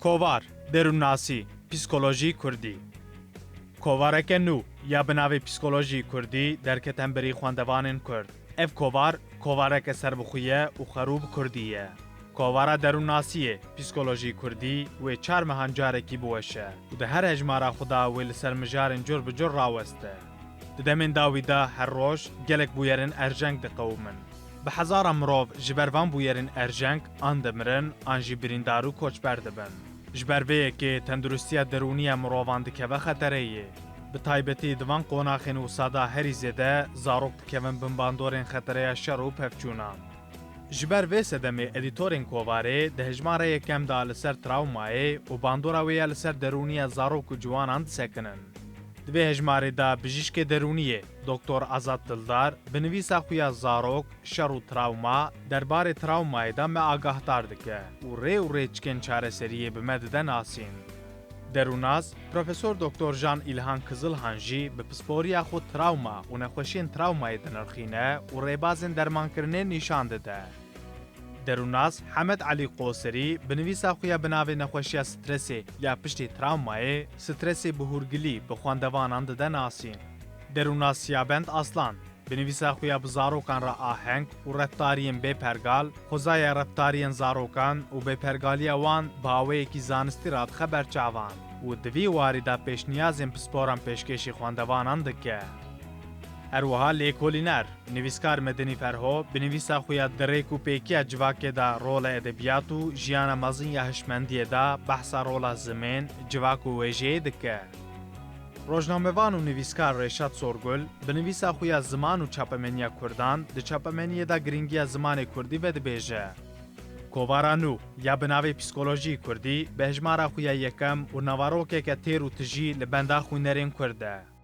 Kovar, derûnnasî, psîkolojî Kurdî. Kovareke nû ya bi navê psîkolojî Kurdî derketin berî xwendevanên Kurd. Ev kovar, kovareke serbixwe û xerû bi Kurdî ye. Kovara derûnnasiyê psîkolojî Kurdî wê çar mehan carekî biweşe û di her hejmara xwe da wê li ser mijarên cur bi cur raweste. Di demên dawî de her roj gelek bûyerên erjeng diqewîmin. Bi hezaran mirov ji ber van bûyerên erjeng an dimirin an jî birîndar û koçber dibin. Ji ber vê yekê tendurustiya derûnî mirovan dikeve xetereyê. Bi taybetî di van qonaxên wisa de herî zêde zarok dikevin bin bandorên xetereya şer û pevçûnan. Ji ber vê sedemê edîtorên Kovarê di hejmara yekem de li ser travmayê û bandora wê ya li ser derûniya zarok û ciwanan disekinin. Di vê hejmarê de bijîşkê derûniyê Doktor Azad Dildar bi nivîsa xwe ya zarok, şer û travma derbarê travmayê de me agahdar dike û rê û rêçikên çareseriyê bi me dide nasîn. Derûnaz, Profesor Doktor Jan İlhan Kızılhan jî bi pisporiya xwe travma û nexweşiyên travmayê dinirxîne û rêbazên dermankirinê nîşan dide. Derûnaz Hemed Elî Qoserî bi nivîsa xwe ya bi navê nexweşiya stresê ya piştî travmayê stresê bihûrgilî bi xwendevanan dide nasîn. Derûnaz Siyabend Aslan bi nivîsa xwe ya bi zarokan re aheng û reftariyên bêpergal, xwezaya reftariyên zarokan û bêpergaliya wan bi awayekî zanistî re dixe berçavan û di vî warî de pêşniyazên pisporan pêşkêşî xwendevanan dike. Herwiha lêkolîner, nivîskar Medînî Ferho bi nivîsa xwe ya di rêk û pêkiya civakê de rola edebiyat û jiyana mezin ya hişmendiyê de behsa rola zimên, civak û wêjeyê dike. Rojnamevan û nivîskar Reşat Sorgul bi nivîsa xwe ya ziman û çapemeniya Kurdan di çapemeniyê de giringiya zimanê Kurdî vedibêje. Kovara nû ya bi navê psîkolojî Kurdî bi hejmara xwe ya yekem û nevarokeke têr û tijî li benda xwînerên Kurd e.